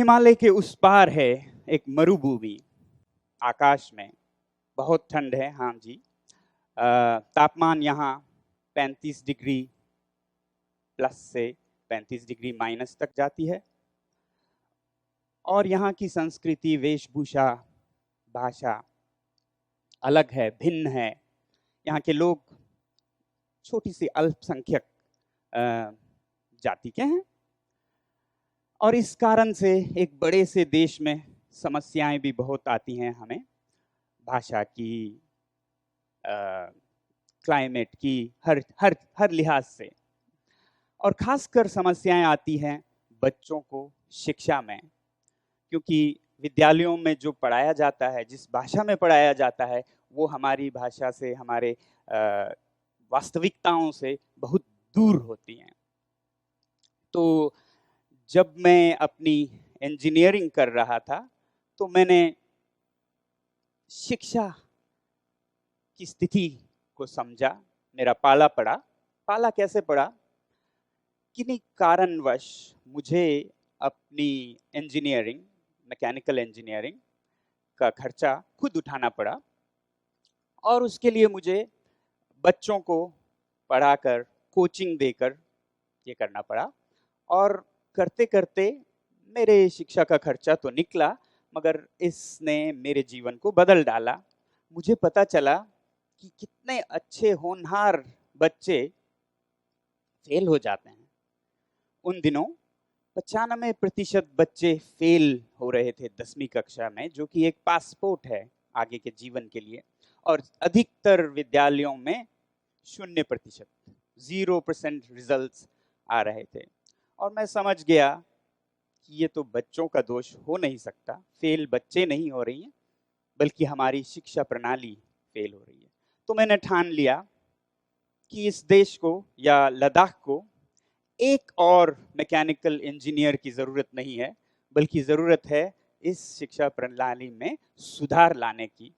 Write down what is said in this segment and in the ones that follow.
हिमालय के उस पार है एक मरुभूमि, आकाश में बहुत ठंड है। हाँ जी, तापमान यहाँ 35 डिग्री प्लस से 35 डिग्री माइनस तक जाती है। और यहाँ की संस्कृति, वेशभूषा, भाषा अलग है, भिन्न है। यहाँ के लोग छोटी सी अल्पसंख्यक जाति के हैं और इस कारण से एक बड़े से देश में समस्याएं भी बहुत आती हैं हमें, भाषा की, क्लाइमेट की, हर हर हर लिहाज से। और खासकर समस्याएं आती हैं बच्चों को शिक्षा में, क्योंकि विद्यालयों में जो पढ़ाया जाता है, जिस भाषा में पढ़ाया जाता है, वो हमारी भाषा से, हमारे वास्तविकताओं से बहुत दूर होती हैं। तो जब मैं अपनी इंजीनियरिंग कर रहा था तो मैंने शिक्षा की स्थिति को समझा। मेरा पाला पड़ा। पाला कैसे पड़ा? किन्हीं कारणवश मुझे अपनी इंजीनियरिंग, मैकेनिकल इंजीनियरिंग का खर्चा खुद उठाना पड़ा और उसके लिए मुझे बच्चों को पढ़ाकर, कोचिंग देकर ये करना पड़ा। और करते करते मेरे शिक्षा का खर्चा तो निकला, मगर इसने मेरे जीवन को बदल डाला। मुझे पता चला कि कितने अच्छे होनहार बच्चे फेल हो जाते हैं। उन दिनों 95% बच्चे फेल हो रहे थे 10वीं कक्षा में, जो कि एक पासपोर्ट है आगे के जीवन के लिए। और अधिकतर विद्यालयों में 0%, 0% रिजल्ट्स आ रहे थे। और मैं समझ गया कि ये तो बच्चों का दोष हो नहीं सकता, फेल बच्चे नहीं हो रही हैं, बल्कि हमारी शिक्षा प्रणाली फेल हो रही है। तो मैंने ठान लिया कि इस देश को या लद्दाख को एक और मैकेनिकल इंजीनियर की ज़रूरत नहीं है, बल्कि ज़रूरत है इस शिक्षा प्रणाली में सुधार लाने की।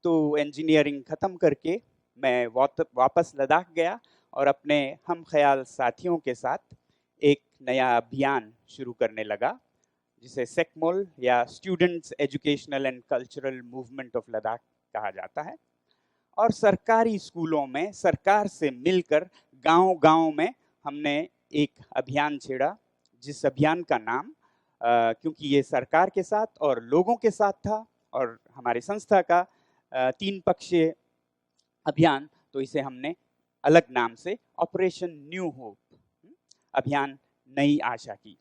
तो इंजीनियरिंग ख़त्म करके मैं वापस लद्दाख गया और अपने हम ख्याल साथियों के साथ एक नया अभियान शुरू करने लगा, जिसे सेकमोल या students educational and cultural movement of Ladakh कहा जाता है। और सरकारी स्कूलों में सरकार से मिलकर गांव-गांव में हमने एक अभियान छेड़ा, जिस अभियान का नाम, क्योंकि ये सरकार के साथ और लोगों के साथ था और हमारी संस्था का 3 पक्षीय अभियान, तो इसे हमने अलग नाम से ऑपरेशन न्यू होप, अभियान नई आशा की,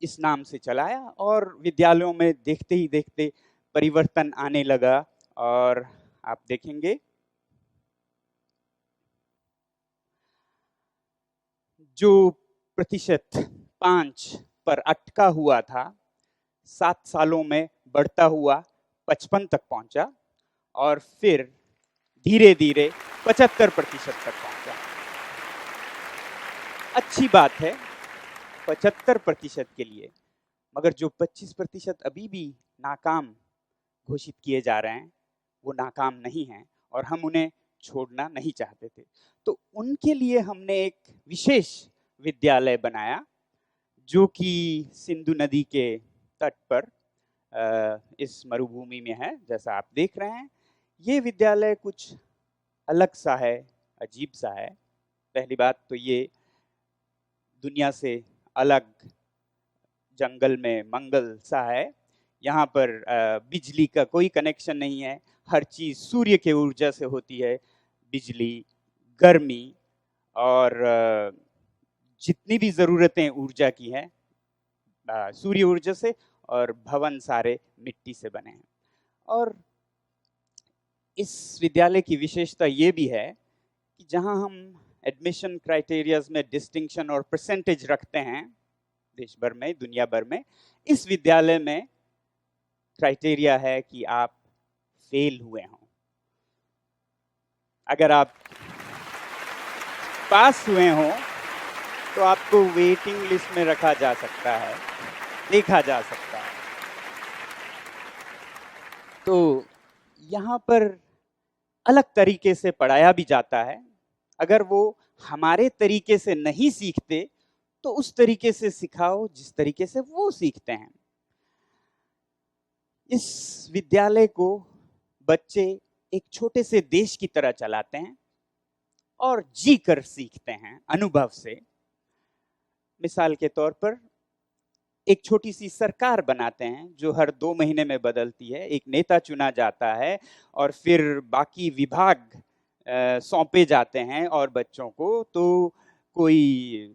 इस नाम से चलाया। और विद्यालयों में देखते ही देखते परिवर्तन आने लगा। और आप देखेंगे जो प्रतिशत 5 पर अटका हुआ था, 7 सालों में बढ़ता हुआ 55 तक पहुंचा और फिर धीरे धीरे 75% तक पहुंचा। अच्छी बात है 75% के लिए, मगर जो 25% अभी भी नाकाम घोषित किए जा रहे हैं, वो नाकाम नहीं हैं और हम उन्हें छोड़ना नहीं चाहते थे। तो उनके लिए हमने एक विशेष विद्यालय बनाया, जो कि सिंधु नदी के तट पर इस मरुभूमि में है, जैसा आप देख रहे हैं। ये विद्यालय कुछ अलग सा है, अजीब सा है। पहली बात तो ये दुनिया से अलग जंगल में मंगल सा है। यहाँ पर बिजली का कोई कनेक्शन नहीं है, हर चीज़ सूर्य के ऊर्जा से होती है। बिजली, गर्मी और जितनी भी ज़रूरतें ऊर्जा की हैं, सूर्य ऊर्जा से, और भवन सारे मिट्टी से बने हैं। और इस विद्यालय की विशेषता ये भी है कि जहाँ हम एडमिशन क्राइटेरियाज में डिस्टिंक्शन और परसेंटेज रखते हैं देश भर में, दुनिया भर में, इस विद्यालय में क्राइटेरिया है कि आप फेल हुए हों। अगर आप पास हुए हों तो आपको वेटिंग लिस्ट में रखा जा सकता है, देखा जा सकता है। तो यहाँ पर अलग तरीके से पढ़ाया भी जाता है। अगर वो हमारे तरीके से नहीं सीखते तो उस तरीके से सिखाओ जिस तरीके से वो सीखते हैं। इस विद्यालय को बच्चे एक छोटे से देश की तरह चलाते हैं और जी कर सीखते हैं अनुभव से। मिसाल के तौर पर एक छोटी सी सरकार बनाते हैं जो हर 2 महीने में बदलती है, एक नेता चुना जाता है और फिर बाकी विभाग सौंपे जाते हैं और बच्चों को तो कोई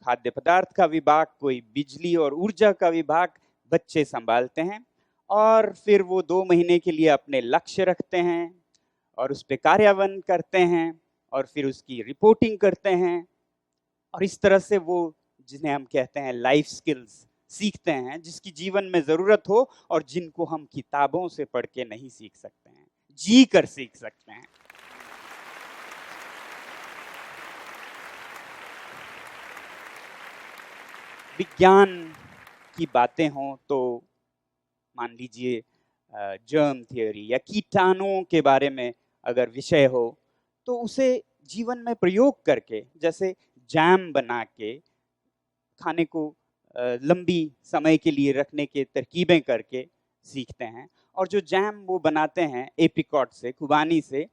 खाद्य पदार्थ का विभाग, कोई बिजली और ऊर्जा का विभाग बच्चे संभालते हैं और फिर वो 2 महीने के लिए अपने लक्ष्य रखते हैं और उस पर कार्यान्वयन करते हैं और फिर उसकी रिपोर्टिंग करते हैं और इस तरह से वो जिन्हें हम कहते हैं लाइफ स्किल्स सीखते हैं, जिसकी जीवन में जरूरत हो और जिनको हम किताबों से पढ़ के नहीं सीख सकते हैं, जी कर सीख सकते हैं। विज्ञान की बातें हों तो मान लीजिए जर्म थियोरी या कीटाणुओं के बारे में अगर विषय हो तो उसे जीवन में प्रयोग करके, जैसे जैम बना के खाने को लंबी समय के लिए रखने के तरकीबें करके सीखते हैं और जो जैम वो बनाते हैं एप्रिकॉट से, खुबानी से,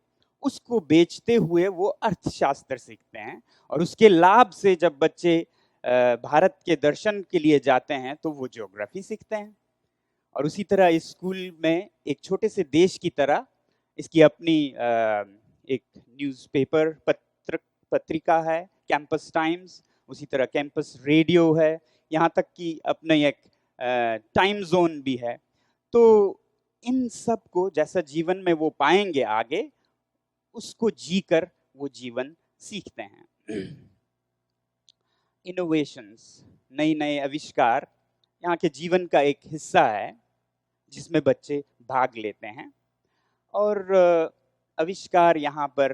उसको बेचते हुए वो अर्थशास्त्र सीखते हैं और उसके लाभ से जब बच्चे भारत के दर्शन के लिए जाते हैं तो वो ज्योग्राफी सीखते हैं। और उसी तरह इस स्कूल में एक छोटे से देश की तरह इसकी अपनी एक न्यूज़पेपर पत्रिका है, कैंपस टाइम्स, उसी तरह कैंपस रेडियो है, यहाँ तक कि अपना एक टाइम जोन भी है। तो इन सब को जैसा जीवन में वो पाएंगे आगे, उसको जीकर वो जीवन सीखते हैं। इनोवेशंस, नए नए आविष्कार यहाँ के जीवन का एक हिस्सा है जिसमें बच्चे भाग लेते हैं और आविष्कार यहाँ पर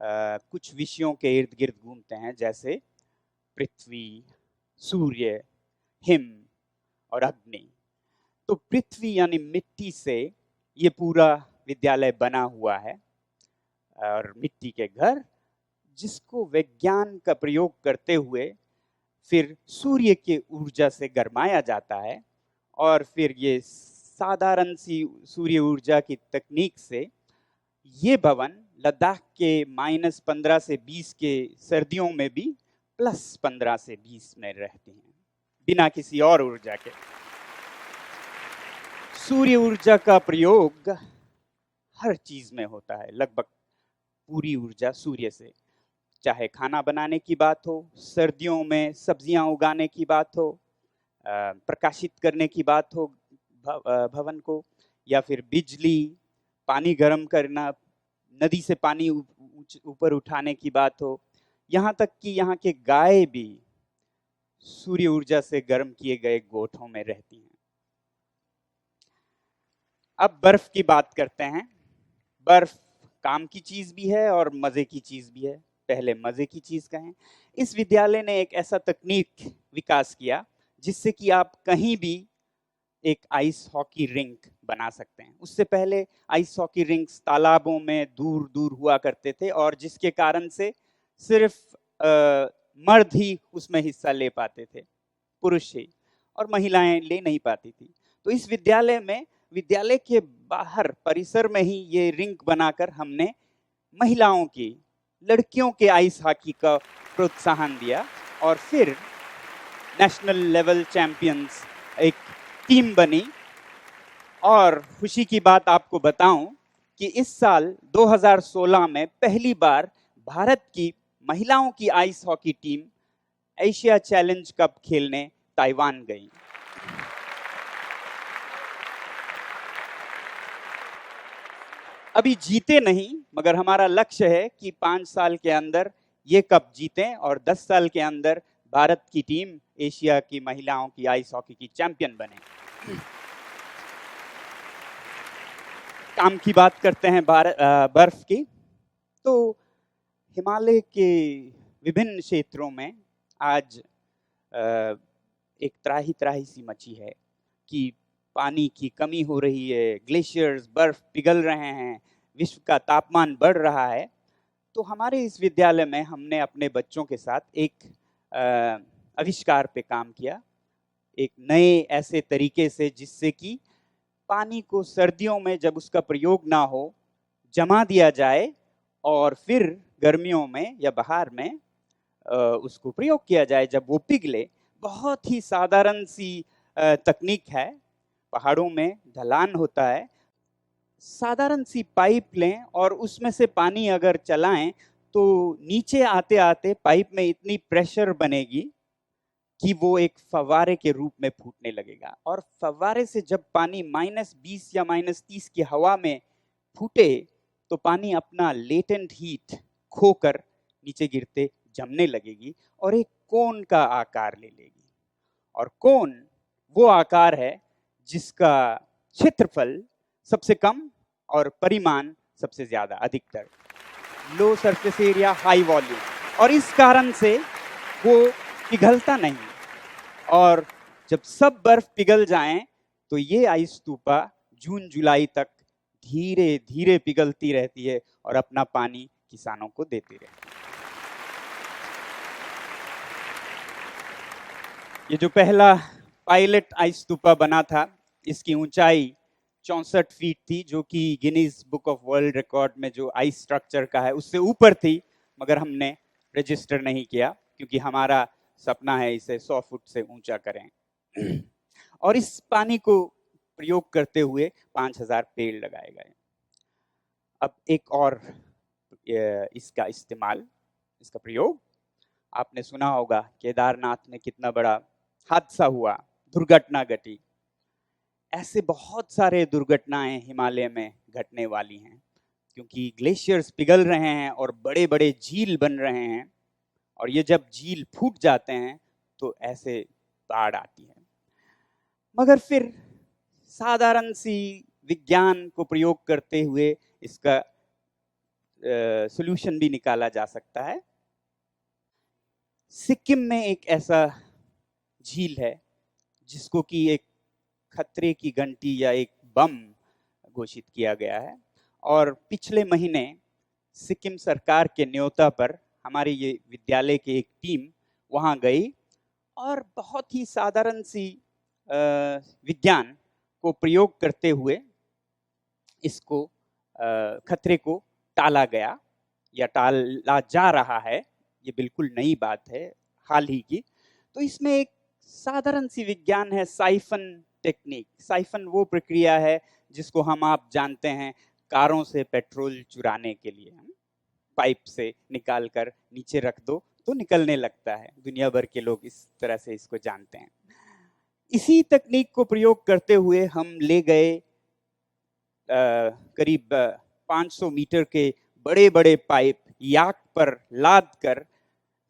कुछ विषयों के इर्द गिर्द घूमते हैं, जैसे पृथ्वी, सूर्य, हिम और अग्नि। तो पृथ्वी यानी मिट्टी से ये पूरा विद्यालय बना हुआ है और मिट्टी के घर, जिसको विज्ञान का प्रयोग करते हुए फिर सूर्य के ऊर्जा से गरमाया जाता है और फिर ये साधारण सी सूर्य ऊर्जा की तकनीक से ये भवन लद्दाख के -15 से 20 के सर्दियों में भी +15 से 20 में रहते हैं बिना किसी और ऊर्जा के। सूर्य ऊर्जा का प्रयोग हर चीज में होता है, लगभग पूरी ऊर्जा सूर्य से, चाहे खाना बनाने की बात हो, सर्दियों में सब्जियां उगाने की बात हो, प्रकाशित करने की बात हो भवन को, या फिर बिजली, पानी गर्म करना, नदी से पानी ऊपर उठाने की बात हो, यहाँ तक कि यहाँ के गाय भी सूर्य ऊर्जा से गर्म किए गए गोठों में रहती हैं। अब बर्फ की बात करते हैं। बर्फ काम की चीज भी है और मजे की चीज भी है। पहले मजे की चीज कहें, इस विद्यालय ने एक ऐसा तकनीक विकास किया जिससे कि आप कहीं भी एक आइस हॉकी रिंक बना सकते हैं। उससे पहले आइस हॉकी रिंक्स तालाबों में दूर दूर हुआ करते थे और जिसके कारण से सिर्फ मर्द ही उसमें हिस्सा ले पाते थे, पुरुष ही, और महिलाएं ले नहीं पाती थी। तो इस विद्यालय में, विद्यालय के बाहर परिसर में ही ये रिंक बनाकर हमने महिलाओं की, लड़कियों के आइस हॉकी का प्रोत्साहन दिया और फिर नेशनल लेवल चैंपियंस एक टीम बनी। और खुशी की बात आपको बताऊं कि इस साल 2016 में पहली बार भारत की महिलाओं की ice hockey team Asia challenge cup खेलने ताइवान गई। अभी जीते नहीं, मगर हमारा लक्ष्य है कि 5 साल के अंदर ये कप जीतें और 10 साल के अंदर भारत की टीम एशिया की महिलाओं की आइस हॉकी की चैंपियन बने। काम की बात करते हैं बर्फ की, तो हिमालय के विभिन्न क्षेत्रों में आज एक त्राही त्राही सी मची है कि पानी की कमी हो रही है, ग्लेशियर्स, बर्फ पिघल रहे हैं, विश्व का तापमान बढ़ रहा है। तो हमारे इस विद्यालय में हमने अपने बच्चों के साथ एक आविष्कार पे काम किया, एक नए ऐसे तरीके से जिससे कि पानी को सर्दियों में जब उसका प्रयोग ना हो जमा दिया जाए और फिर गर्मियों में या बाहर में उसको प्रयोग किया जाए जब वो पिघले। बहुत ही साधारण सी तकनीक है। पहाड़ों में ढलान होता है, साधारण सी पाइप लें और उसमें से पानी अगर चलाएं तो नीचे आते आते पाइप में इतनी प्रेशर बनेगी कि वो एक फव्वारे के रूप में फूटने लगेगा। और फव्वारे से जब पानी -20 या -30 की हवा में फूटे तो पानी अपना लेटेंट हीट खोकर नीचे गिरते जमने लगेगी और एक कोन का आकार ले लेगी। और कोन वो आकार है जिसका क्षेत्रफल सबसे कम और परिमाण सबसे ज्यादा, अधिकतर लो सरफेस एरिया हाई वॉल्यूम, और इस कारण से वो पिघलता नहीं। और जब सब बर्फ पिघल जाएं तो ये आइस स्तूपा जून जुलाई तक धीरे धीरे पिघलती रहती है और अपना पानी किसानों को देती रहती है। ये जो पहला पायलट आइस स्तूपा बना था, इसकी ऊंचाई 64 फीट थी, जो कि Guinness book of world record में जो आइस स्ट्रक्चर का है उससे ऊपर थी, मगर हमने रजिस्टर नहीं किया क्योंकि हमारा सपना है इसे 100 फुट से ऊंचा करें। और इस पानी को प्रयोग करते हुए 5000 पेड़ लगाए गए। अब एक और इसका इस्तेमाल, इसका प्रयोग, आपने सुना होगा केदारनाथ में कितना बड़ा हादसा हुआ, दुर्घटना घटी। ऐसे बहुत सारे दुर्घटनाएं हिमालय में घटने वाली हैं क्योंकि ग्लेशियर्स पिघल रहे हैं और बड़े बड़े झील बन रहे हैं। और ये जब झील फूट जाते हैं तो ऐसे बाढ़ आती है। मगर फिर साधारण सी विज्ञान को प्रयोग करते हुए इसका सॉल्यूशन भी निकाला जा सकता है। सिक्किम में एक ऐसा झील है जिसको कि एक खतरे की घंटी या एक बम घोषित किया गया है। और पिछले महीने सिक्किम सरकार के न्योता पर हमारे ये विद्यालय की एक टीम वहाँ गई और बहुत ही साधारण सी विज्ञान को प्रयोग करते हुए इसको खतरे को टाला गया या टाला जा रहा है। ये बिल्कुल नई बात है, हाल ही की। तो इसमें एक साधारण सी विज्ञान है, साइफन टेक्निक। साइफन वो प्रक्रिया है जिसको हम आप जानते हैं कारों से पेट्रोल चुराने के लिए। पाइप से निकाल कर नीचे रख दो तो निकलने लगता है। दुनिया भर के लोग इस तरह से इसको जानते हैं। इसी तकनीक को प्रयोग करते हुए हम ले गए करीब 500 मीटर के बड़े बड़े पाइप याक पर लाद कर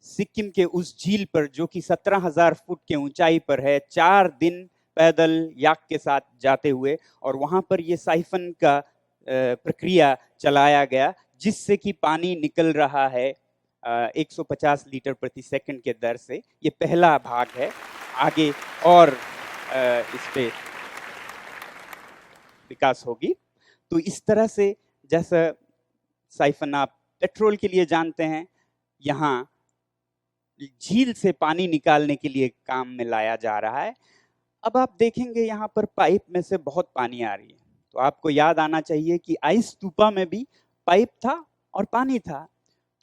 सिक्किम के उस झील पर, जो कि 17,000 फुट के ऊंचाई पर है, 4 दिन पैदल याक के साथ जाते हुए और वहां पर ये साइफन का प्रक्रिया चलाया गया जिससे कि पानी निकल रहा है 150 लीटर प्रति सेकंड के दर से। ये पहला भाग है, आगे और इस पे विकास होगी। तो इस तरह से जैसा साइफन आप पेट्रोल के लिए जानते हैं, यहाँ झील से पानी निकालने के लिए काम में लाया जा रहा है। अब आप देखेंगे यहाँ पर पाइप में से बहुत पानी आ रही है, तो आपको याद आना चाहिए कि आइस स्तूपा में भी पाइप था और पानी था।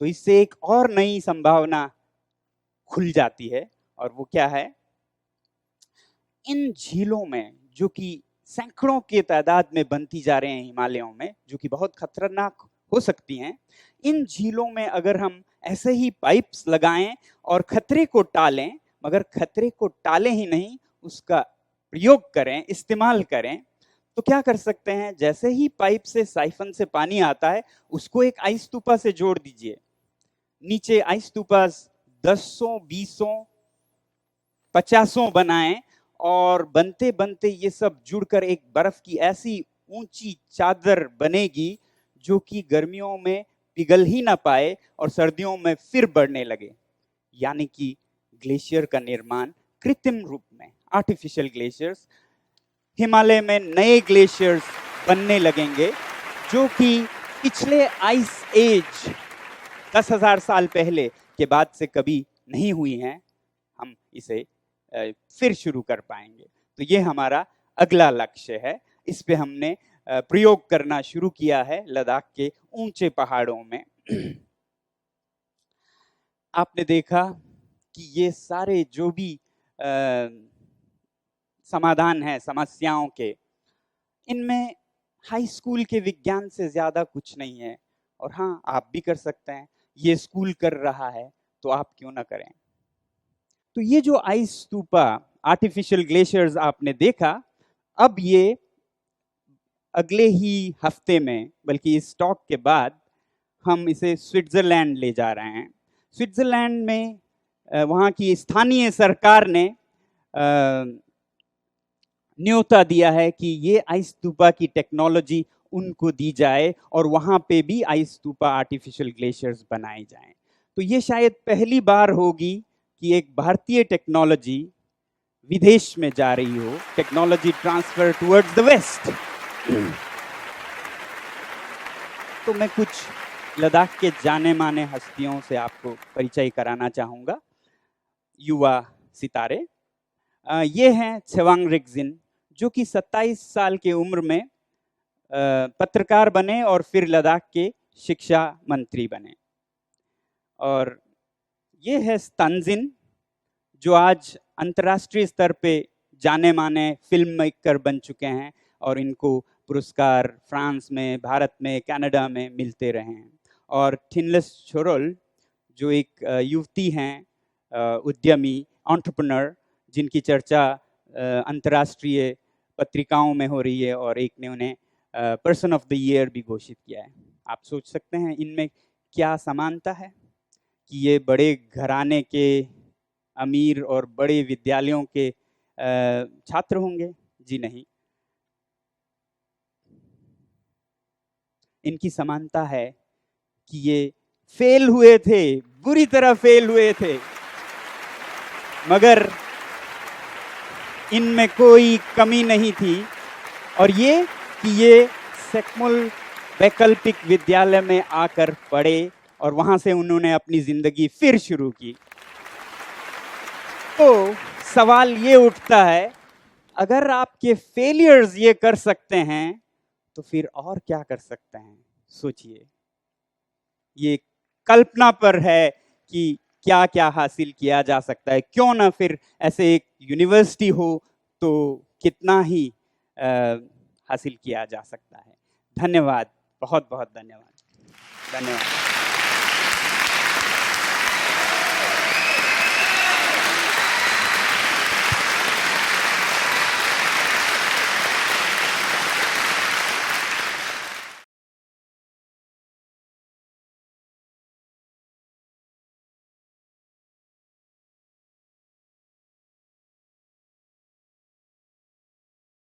तो इससे एक और नई संभावना खुल जाती है, और वो क्या है? इन झीलों में जो कि सैकड़ों के तादाद में बनती जा रहे हैं हिमालयों में, जो कि बहुत खतरनाक हो सकती हैं, इन झीलों में अगर हम ऐसे ही पाइप्स लगाएं और खतरे को टालें, मगर खतरे को टालें ही नहीं, उसका प्रयोग करें, इस्तेमाल करें, तो क्या कर सकते हैं? जैसे ही पाइप से साइफन से पानी आता है, उसको एक आइस स्तूपा से जोड़ दीजिए। नीचे आइस स्तूपा 10, 20, 50 बनाएं और बनते बनते ये सब जुड़कर एक बर्फ की ऐसी ऊंची चादर बनेगी जो कि गर्मियों में पिघल ही ना पाए और सर्दियों में फिर बढ़ने लगे। यानी कि ग्लेशियर का निर्माण कृत्रिम रूप में, आर्टिफिशियल ग्लेशियर्स, हिमालय में नए ग्लेशियर्स बनने लगेंगे जो कि पिछले आइस एज 10,000 साल पहले के बाद से कभी नहीं हुई हैं। हम इसे फिर शुरू कर पाएंगे। तो ये हमारा अगला लक्ष्य है। इस पे हमने प्रयोग करना शुरू किया है लद्दाख के ऊंचे पहाड़ों में। आपने देखा कि ये सारे जो भी समाधान है समस्याओं के, इनमें हाई स्कूल के विज्ञान से ज़्यादा कुछ नहीं है। और हाँ, आप भी कर सकते हैं, ये स्कूल कर रहा है तो आप क्यों ना करें। तो ये जो आइस स्तूपा, आर्टिफिशियल ग्लेशियर्स आपने देखा, अब ये अगले ही हफ्ते में, बल्कि इस टॉक के बाद, हम इसे स्विट्जरलैंड ले जा रहे हैं। स्विट्जरलैंड में वहाँ की स्थानीय सरकार ने न्योता दिया है कि ये आइस स्तूपा की टेक्नोलॉजी उनको दी जाए और वहाँ पे भी आइस स्तूपा आर्टिफिशियल ग्लेशियर्स बनाए जाएं। तो ये शायद पहली बार होगी कि एक भारतीय टेक्नोलॉजी विदेश में जा रही हो, technology transfer towards the west. तो मैं कुछ लद्दाख के जाने माने हस्तियों से आपको परिचय कराना चाहूँगा, युवा सितारे। ये हैं छेवांग रिगजिन, जो कि 27 साल की उम्र में पत्रकार बने और फिर लद्दाख के शिक्षा मंत्री बने। और ये है तंजिन, जो आज अंतर्राष्ट्रीय स्तर पे जाने माने फिल्म मेकर बन चुके हैं और इनको पुरस्कार फ्रांस में, भारत में, कनाडा में मिलते रहे हैं। और थिनलेस छोरोल, जो एक युवती हैं, उद्यमी, एंटरप्रेन्योर, जिनकी चर्चा अंतर्राष्ट्रीय पत्रिकाओं में हो रही है और एक ने उन्हें पर्सन ऑफ द ईयर भी घोषित किया है। आप सोच सकते हैं इनमें क्या समानता है कि ये बड़े घराने के अमीर और बड़े विद्यालयों के छात्र होंगे? जी नहीं। इनकी समानता है कि ये फेल हुए थे, बुरी तरह फेल हुए थे, मगर इनमें कोई कमी नहीं थी। और ये कि ये सेकमुल वैकल्पिक विद्यालय में आकर पढ़े और वहां से उन्होंने अपनी जिंदगी फिर शुरू की। तो सवाल ये उठता है, अगर आपके फेलियर्स ये कर सकते हैं तो फिर और क्या कर सकते हैं? सोचिए, ये कल्पना पर है कि क्या क्या हासिल किया जा सकता है। क्यों ना फिर ऐसे एक यूनिवर्सिटी हो तो कितना ही हासिल किया जा सकता है। धन्यवाद, बहुत बहुत धन्यवाद। धन्यवाद।